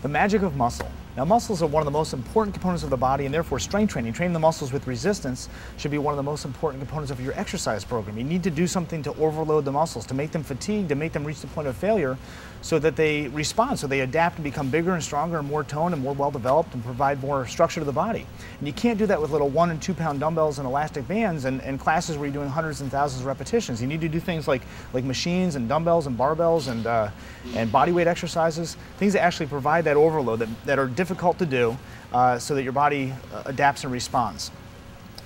The magic of muscle. Now, muscles are one of the most important components of the body, and therefore strength training, training the muscles with resistance, should be one of the most important components of your exercise program. You need to do something to overload the muscles, to make them fatigued, to make them reach the point of failure so that they respond, so they adapt and become bigger and stronger and more toned and more well-developed and provide more structure to the body. And you can't do that with little 1 and 2 pound dumbbells and elastic bands and classes where you're doing hundreds and thousands of repetitions. You need to do things like machines and dumbbells and barbells and body weight exercises, things that actually provide that overload that are difficult to do so that your body adapts and responds.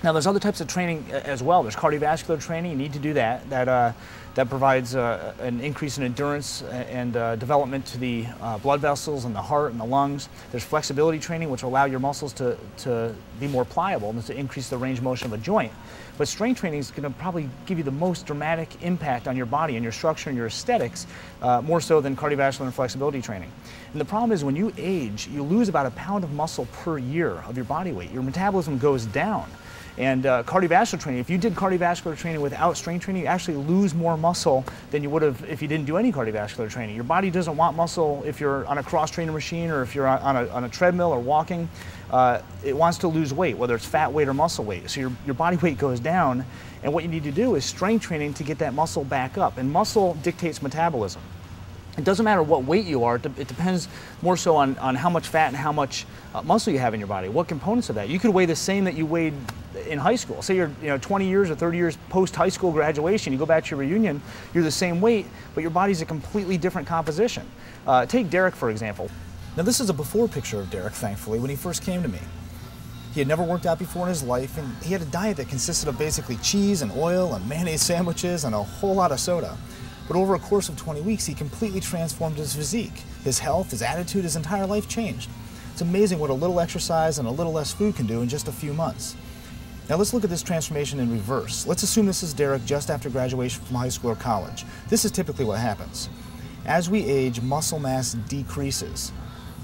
Now, there's other types of training as well. There's cardiovascular training. You need to do that. That provides an increase in endurance and development to the blood vessels and the heart and the lungs. There's flexibility training, which will allow your muscles to be more pliable and to increase the range of motion of a joint. But strength training is going to probably give you the most dramatic impact on your body and your structure and your aesthetics, more so than cardiovascular and flexibility training. And the problem is when you age, you lose about 1 pound of muscle per year of your body weight. Your metabolism goes down. And cardiovascular training, if you did cardiovascular training without strength training, you actually lose more muscle than you would have if you didn't do any cardiovascular training. Your body doesn't want muscle if you're on a cross-trainer machine or if you're on a treadmill or walking. It wants to lose weight, whether it's fat weight or muscle weight. So your body weight goes down, and what you need to do is strength training to get that muscle back up. And muscle dictates metabolism. It doesn't matter what weight you are, it depends more so on how much fat and how much muscle you have in your body, what components of that. You could weigh the same that you weighed in high school. Say you're 20 years or 30 years post-high school graduation, you go back to your reunion, you're the same weight, but your body's a completely different composition. Take Derek, for example. Now, this is a before picture of Derek, thankfully, when he first came to me. He had never worked out before in his life, and he had a diet that consisted of basically cheese and oil and mayonnaise sandwiches and a whole lot of soda. But over a course of 20 weeks, he completely transformed his physique. His health, his attitude, his entire life changed. It's amazing what a little exercise and a little less food can do in just a few months. Now let's look at this transformation in reverse. Let's assume this is Derek just after graduation from high school or college. This is typically what happens. As we age, muscle mass decreases.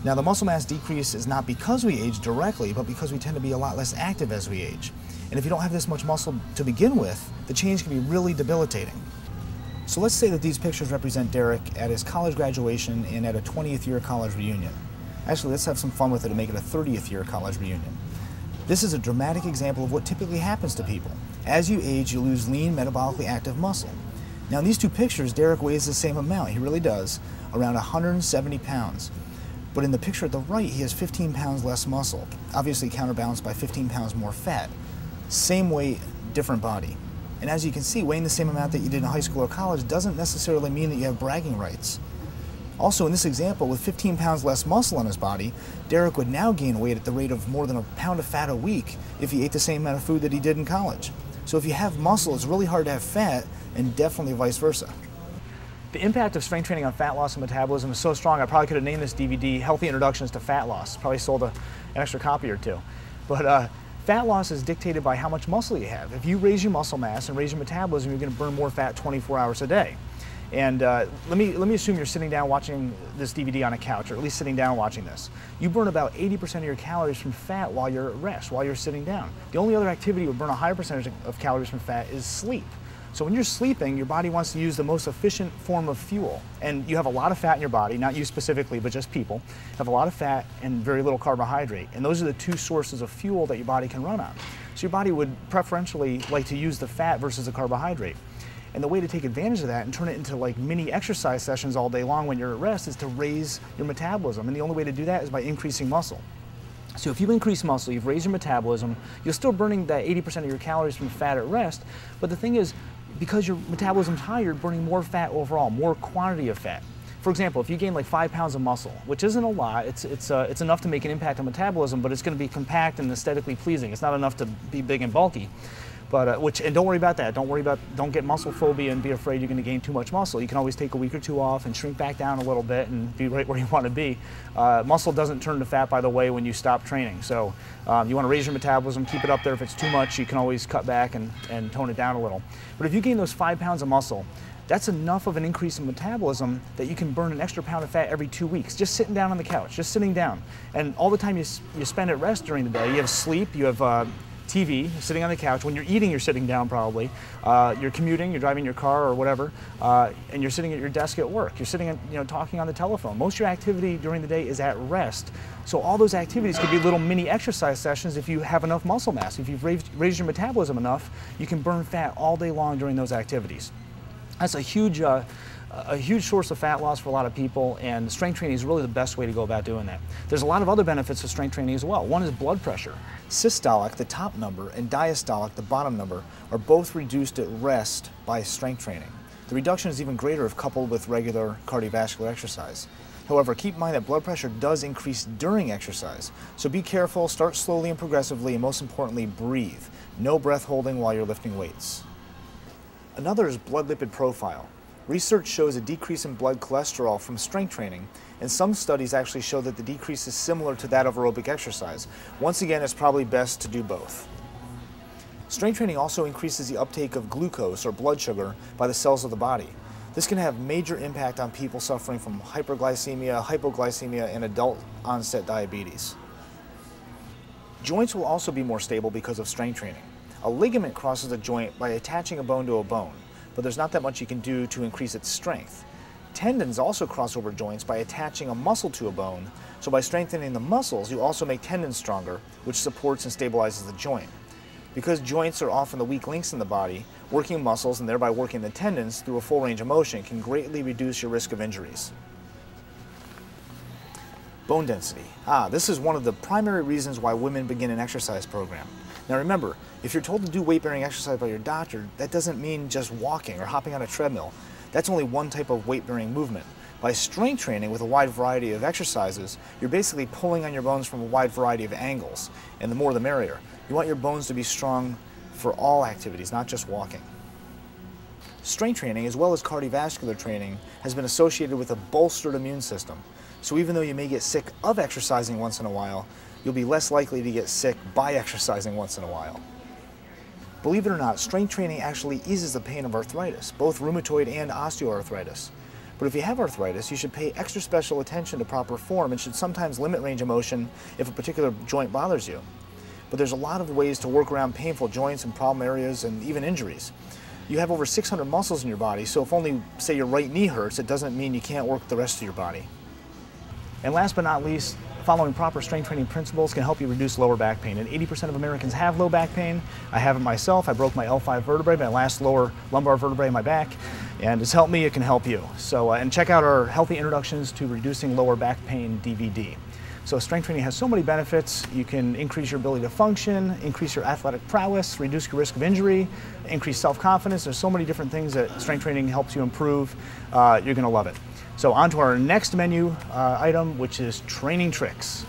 Now, the muscle mass decrease is not because we age directly, but because we tend to be a lot less active as we age. And if you don't have this much muscle to begin with, the change can be really debilitating. So let's say that these pictures represent Derek at his college graduation and at a 20th year college reunion. Actually, let's have some fun with it and make it a 30th year college reunion. This is a dramatic example of what typically happens to people. As you age, you lose lean, metabolically active muscle. Now, in these two pictures, Derek weighs the same amount. He really does, around 170 pounds. But in the picture at the right, he has 15 pounds less muscle, obviously counterbalanced by 15 pounds more fat. Same weight, different body. And as you can see, weighing the same amount that you did in high school or college doesn't necessarily mean that you have bragging rights. Also, in this example, with 15 pounds less muscle on his body, Derek would now gain weight at the rate of more than 1 pound of fat a week if he ate the same amount of food that he did in college. So if you have muscle, it's really hard to have fat, and definitely vice versa. The impact of strength training on fat loss and metabolism is so strong, I probably could have named this DVD Healthy Introductions to Fat Loss. Probably sold an extra copy or two. But fat loss is dictated by how much muscle you have. If you raise your muscle mass and raise your metabolism, you're going to burn more fat 24 hours a day. And let me assume you're sitting down watching this DVD on a couch, or at least sitting down watching this. You burn about 80% of your calories from fat while you're at rest, while you're sitting down. The only other activity that would burn a higher percentage of calories from fat is sleep. So when you're sleeping, your body wants to use the most efficient form of fuel. And you have a lot of fat in your body, not you specifically, but just people, have a lot of fat and very little carbohydrate. And those are the two sources of fuel that your body can run on. So your body would preferentially like to use the fat versus the carbohydrate. And the way to take advantage of that and turn it into like mini exercise sessions all day long when you're at rest is to raise your metabolism. And the only way to do that is by increasing muscle. So if you increase muscle, you've raised your metabolism, you're still burning that 80% of your calories from fat at rest, but the thing is, because your metabolism's higher, you're burning more fat overall, more quantity of fat. For example, if you gain like 5 pounds of muscle, which isn't a lot, it's enough to make an impact on metabolism, but it's going to be compact and aesthetically pleasing. It's not enough to be big and bulky. But and don't worry about that. Don't get muscle phobia and be afraid you're going to gain too much muscle. You can always take a week or two off and shrink back down a little bit and be right where you want to be. Muscle doesn't turn to fat, by the way, when you stop training. So you want to raise your metabolism, keep it up there. If it's too much, you can always cut back and tone it down a little. But if you gain those 5 pounds of muscle, that's enough of an increase in metabolism that you can burn an extra pound of fat every 2 weeks, just sitting down on the couch, just sitting down. And all the time you spend at rest during the day, you have sleep, you have TV, sitting on the couch. When you're eating, you're sitting down probably. You're commuting, you're driving your car or whatever, and you're sitting at your desk at work. You're sitting, talking on the telephone. Most of your activity during the day is at rest. So all those activities could be little mini exercise sessions if you have enough muscle mass. If you've raised your metabolism enough, you can burn fat all day long during those activities. That's a huge source of fat loss for a lot of people, and strength training is really the best way to go about doing that. There's a lot of other benefits of strength training as well. One is blood pressure. Systolic, the top number, and diastolic, the bottom number, are both reduced at rest by strength training. The reduction is even greater if coupled with regular cardiovascular exercise. However, keep in mind that blood pressure does increase during exercise, so be careful, start slowly and progressively, and most importantly, breathe. No breath holding while you're lifting weights. Another is blood lipid profile. Research shows a decrease in blood cholesterol from strength training, and some studies actually show that the decrease is similar to that of aerobic exercise. Once again, it's probably best to do both. Strength training also increases the uptake of glucose, or blood sugar, by the cells of the body. This can have major impact on people suffering from hyperglycemia, hypoglycemia, and adult-onset diabetes. Joints will also be more stable because of strength training. A ligament crosses a joint by attaching a bone to a bone, but there's not that much you can do to increase its strength. Tendons also cross over joints by attaching a muscle to a bone, so by strengthening the muscles, you also make tendons stronger, which supports and stabilizes the joint. Because joints are often the weak links in the body, working muscles and thereby working the tendons through a full range of motion can greatly reduce your risk of injuries. Bone density. This is one of the primary reasons why women begin an exercise program. Now remember, if you're told to do weight-bearing exercise by your doctor, that doesn't mean just walking or hopping on a treadmill. That's only one type of weight-bearing movement. By strength training with a wide variety of exercises, you're basically pulling on your bones from a wide variety of angles, and the more the merrier. You want your bones to be strong for all activities, not just walking. Strength training, as well as cardiovascular training, has been associated with a bolstered immune system. So even though you may get sick of exercising once in a while, you'll be less likely to get sick by exercising once in a while. Believe it or not, strength training actually eases the pain of arthritis, both rheumatoid and osteoarthritis. But if you have arthritis, you should pay extra special attention to proper form and should sometimes limit range of motion if a particular joint bothers you. But there's a lot of ways to work around painful joints and problem areas and even injuries. You have over 600 muscles in your body, so if only, say, your right knee hurts, it doesn't mean you can't work the rest of your body. And last but not least, following proper strength training principles can help you reduce lower back pain. And 80% of Americans have low back pain. I have it myself. I broke my L5 vertebrae, my last lower lumbar vertebrae in my back. And it's helped me, it can help you. So, and check out our Healthy Introductions to Reducing Lower Back Pain DVD. So strength training has so many benefits. You can increase your ability to function, increase your athletic prowess, reduce your risk of injury, increase self-confidence. There's so many different things that strength training helps you improve. You're gonna love it. So on to our next menu item, which is training tricks.